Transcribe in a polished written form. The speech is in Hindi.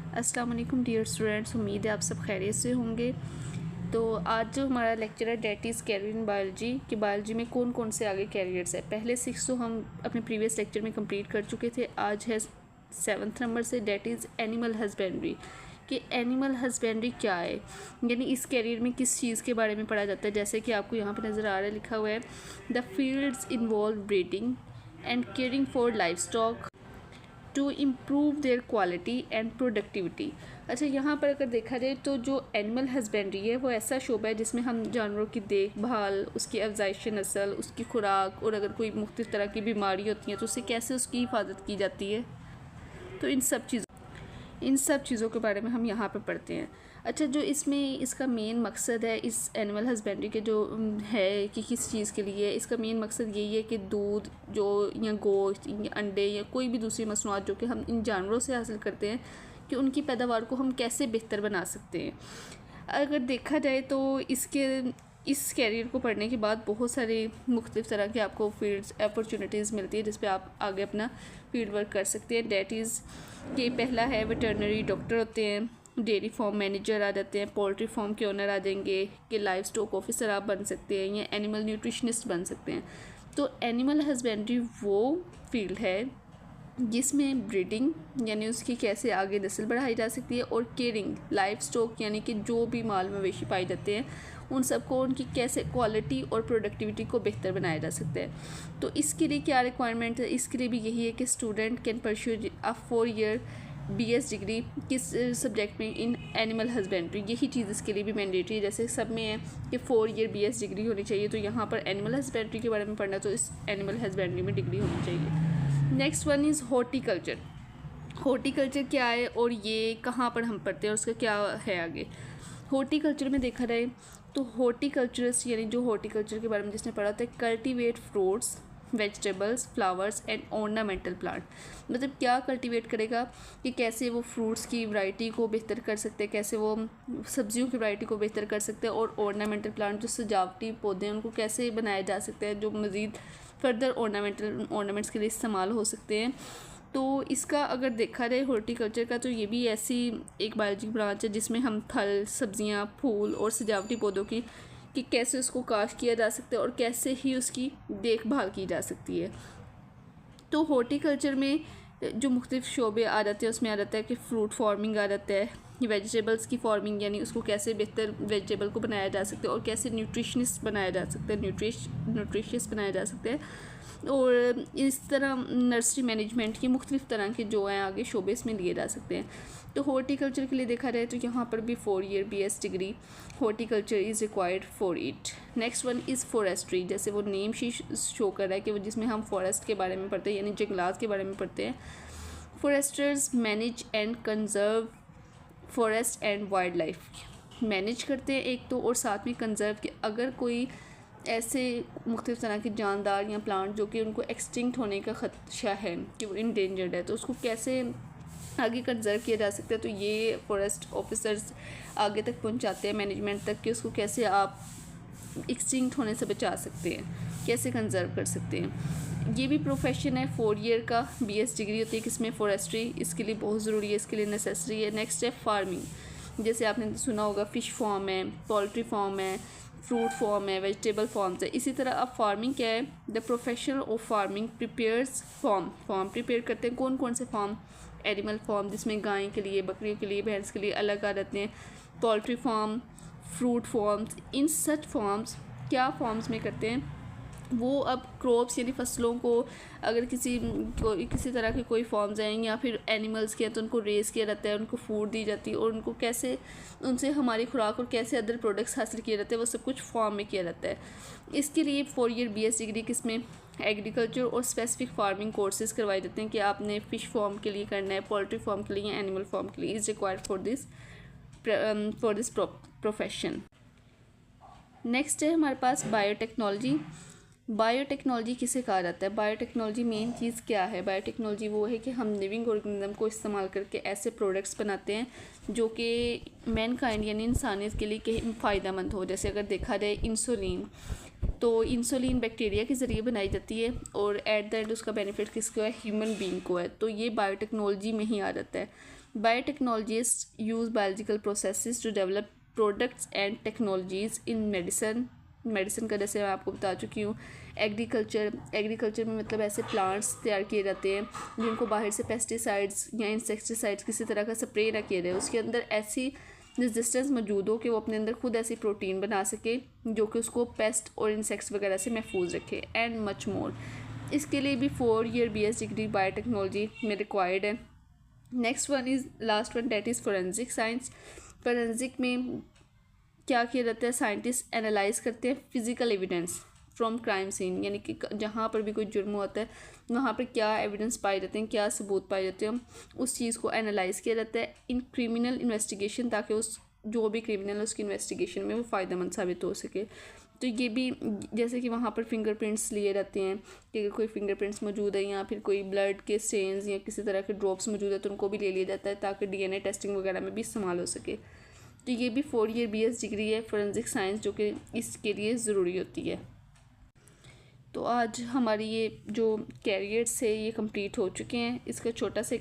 अस्सलाम वालेकुम डियर स्टूडेंट्स, उम्मीद है आप सब खैरियत से होंगे। तो आज जो हमारा लेक्चर है that is career in biology कि बायोलॉजी में कौन कौन से आगे कैरियर्स है। पहले 6 तो हम अपने प्रीवियस लेक्चर में कंप्लीट कर चुके थे। आज है 7th नंबर से डेट इज़ एनिमल हस्बेंड्री कि एनिमल हस्बेंड्री क्या है, यानी इस कैरियर में किस चीज़ के बारे में पढ़ा जाता है। जैसे कि आपको यहाँ पे नज़र आ रहा है, लिखा हुआ है the fields involve breeding and caring for life stock to improve their quality and productivity. अच्छा, यहाँ पर अगर देखा जाए तो जो एनिमल हस्बेंड्री है वो ऐसा शोबा है जिसमें हम जानवरों की देखभाल, उसकी अफजाइश नस्ल, उसकी खुराक और अगर कोई मुख्तलिफ तरह की बीमारी होती है तो उससे कैसे उसकी हिफाजत की जाती है, तो इन सब चीज़ों के बारे में हम यहाँ पर पढ़ते हैं। अच्छा, जो इसमें इसका मेन मकसद है इस एनिमल हस्बेंड्री के जो है कि किस चीज़ के लिए, इसका मेन मकसद यही है कि दूध जो या गोश्त या अंडे या कोई भी दूसरी मसनूआत जो कि हम इन जानवरों से हासिल करते हैं कि उनकी पैदावार को हम कैसे बेहतर बना सकते हैं। अगर देखा जाए तो इस कैरियर को पढ़ने के बाद बहुत सारे मुख्तलिफ़ तरह के आपको फील्ड्स अपॉर्चुनिटीज़ मिलती है जिस पे आप आगे अपना फील्ड वर्क कर सकते हैं। डेट इज़ के पहला है वेटरनरी डॉक्टर होते हैं, डेयरी फार्म मैनेजर आ जाते हैं, पोल्ट्री फार्म के ओनर आ जाएंगे कि लाइफ स्टॉक ऑफिसर आप बन सकते हैं या एनिमल न्यूट्रिशनिस्ट बन सकते हैं। तो एनिमल हस्बेंड्री वो फील्ड है जिसमें ब्रीडिंग यानी उसकी कैसे आगे नस्ल बढ़ाई जा सकती है और केयरिंग लाइफ स्टॉक यानी कि जो भी माल मवेशी पाए जाते हैं उन सबको उनकी कैसे क्वालिटी और प्रोडक्टिविटी को बेहतर बनाया जा सकता है। तो इसके लिए क्या रिक्वायरमेंट है, इसके लिए भी यही है कि student can pursue a 4 year BS degree किस सब्जेक्ट में इन एनिमल हस्बेंड्री। यही चीज़ इसके लिए भी मैंडेटरी है, जैसे सब में है कि 4 ईयर BS डिग्री होनी चाहिए, तो यहाँ पर एनिमल हस्बेंड्री के बारे में पढ़ना तो इस एनिमल हस्बेंड्री में डिग्री होनी चाहिए। Next one is horticulture. Horticulture क्या है और ये कहाँ पर हम पढ़ते हैं और उसका क्या है आगे। हॉर्टिकल्चर में देखा जाए तो हॉर्टिकल्चरिस्ट यानी जो हॉर्टिकल्चर के बारे में जिसने पढ़ा था cultivate fruits vegetables flowers and ornamental plant. मतलब क्या कल्टीवेट करेगा कि कैसे वो फ्रूट्स की वैरायटी को बेहतर कर सकते हैं, कैसे वो सब्जियों की वैरायटी को बेहतर कर सकते हैं, और ऑर्नामेंटल प्लांट जो सजावटी पौधे हैं उनको कैसे बनाया जा सकता है जो मज़ीद फर्दर ऑर्नामेंट्स के लिए इस्तेमाल हो सकते हैं। तो इसका अगर देखा जाए हॉर्टिकल्चर का तो ये भी ऐसी एक बायोलॉजी ब्रांच है जिसमें हम फल सब्जियां फूल और सजावटी पौधों की कि कैसे उसको काश्त किया जा सकता है और कैसे ही उसकी देखभाल की जा सकती है। तो हॉर्टिकल्चर में जो मुख्तलिफ शोबे आ जाते हैं उसमें आ जाता है कि फ्रूट फार्मिंग आ जाता है, वेजिटेबल्स की फार्मिंग यानी उसको कैसे बेहतर वेजिटेबल को बनाया जा सकता है और कैसे न्यूट्रिशनिस्ट बनाया जा सकता है, न्यूट्रिशियस बनाया जा सकता है, और इस तरह नर्सरी मैनेजमेंट की मुख्तलिफ तरह के जो हैं आगे शोबे इसमें लिए जा सकते हैं। तो हॉर्टिकल्चर के लिए देखा जाए तो यहाँ पर भी 4 year BS degree horticulture is required for it. Next one is forestry, जैसे वो नेम ही शो कर रहा है कि वो जिसमें हम फॉरेस्ट के बारे में पढ़ते हैं यानी जंगलात के बारे में पढ़ते हैं। Forester's manage and conserve forest and wild life manage करते हैं एक तो, और साथ में कंजर्व के अगर कोई ऐसे मुख्तलिफ तरह के जानदार या प्लांट जो कि उनको एक्सटिंक्ट होने का ख़दशा है कि वो इंडेंजर्ड है तो उसको कैसे आगे कंजर्व किया जा सकता है, तो ये फॉरेस्ट ऑफिसर्स आगे तक पहुंचाते हैं मैनेजमेंट तक कि उसको कैसे आप एक्सटिंक्ट होने से बचा सकते हैं, कैसे कंजर्व कर सकते हैं। ये भी प्रोफेशन है, 4 ईयर का BS डिग्री होती है किसमें फॉरेस्ट्री, इसके लिए बहुत ज़रूरी है, इसके लिए नेसेसरी है। नेक्स्ट है फार्मिंग, जैसे आपने सुना होगा फिश फार्म है, पोल्ट्री फार्म है, फ्रूट फार्म है, वेजिटेबल फार्म्स है। इसी तरह अब फार्मिंग क्या है, the professional of farming prepares farm prepare करते हैं। कौन कौन से फार्म, एनिमल फार्म जिसमें गाय के लिए बकरियों के लिए भैंस के लिए अलग आ जाते हैं, पोल्ट्री फार्म फ्रूट फार्म्स। इन सच फार्म्स क्या फार्म्स में करते हैं वो अब क्रॉप्स यानी फसलों को अगर किसी तरह के कोई फॉर्म्स हैं या फिर एनिमल्स के हैं तो उनको रेस किया जाता है, उनको फूड दी जाती है और उनको कैसे उनसे हमारी खुराक और कैसे अदर प्रोडक्ट्स हासिल किए जाते हैं वो सब कुछ फॉर्म में किया जाता है। इसके लिए 4 ईयर BS डिग्री किसमें एग्रीकल्चर और स्पेसिफिक फार्मिंग कोर्सेज करवाए जाते हैं कि आपने फ़िश फार्म के लिए करना है, पोल्ट्री फार्म के लिए या एनिमल फार्म के लिए is required for this profession. Next है हमारे पास बायोटेक्नोलॉजी। बायोटेक्नोलॉजी किसे कहा जाता है, बायोटेक्नोलॉजी मेन चीज़ क्या है। बायोटेक्नोलॉजी वो है कि हम लिविंग ऑर्गेनिज्म को इस्तेमाल करके ऐसे प्रोडक्ट्स बनाते हैं जो कि मैनकाइंड यानी इंसानियत के लिए फ़ायदेमंद हो। जैसे अगर देखा जाए इंसुलिन, तो इंसुलिन बैक्टीरिया के ज़रिए बनाई जाती है और एट द एंड उसका बेनिफिट किसको है, ह्यूमन बीइंग को है। तो ये बायोटेक्नोलॉजी में ही आ जाता है। Biotechnologist use biological processes to develop products and technologies in medicine का जैसे मैं आपको बता चुकी हूँ। एग्रीकल्चर में मतलब ऐसे प्लांट्स तैयार किए जाते हैं जिनको बाहर से पेस्टिसाइड्स या इंसेक्टिसाइड्स किसी तरह का स्प्रे ना किया जाए, उसके अंदर ऐसी रेजिस्टेंस मौजूद हो कि वो अपने अंदर खुद ऐसी प्रोटीन बना सके जो कि उसको पेस्ट और इंसेक्ट्स वगैरह से महफूज रखे, एंड मच मोर। इसके लिए भी 4 ईयर BS डिग्री बायोटेक्नोलॉजी में रिक्वायर्ड है। Next one is last one, that is forensic science. Forensic में क्या किया जाता है, साइंटिस्ट एनालाइज करते हैं physical evidence from crime scene, यानी कि जहाँ पर भी कोई जुर्म होता है वहाँ पर क्या एविडेंस पाए जाते हैं, क्या सबूत पाए जाते हैं, उस चीज़ को एनालाइज किया जाता है इन क्रिमिनल इन्वेस्टिगेशन, ताकि उस जो भी क्रिमिनल है उसकी इन्वेस्टिगेशन में वो फ़ायदेमंद साबित हो सके। तो ये भी जैसे कि वहाँ पर फिंगरप्रिंट्स लिए जाते हैं कि अगर कोई फिंगरप्रिंट्स मौजूद है या फिर कोई ब्लड के स्टेन्स या किसी तरह के ड्रॉप्स मौजूद है तो उनको भी ले लिया जाता है ताकि DNA टेस्टिंग वगैरह में भी इस्तेमाल हो सके। तो ये भी 4 ईयर BS डिग्री है फोरेंसिक साइंस, जो कि इसके लिए ज़रूरी होती है। तो आज हमारी ये जो कैरियर्स है ये कंप्लीट हो चुके हैं। इसका छोटा सा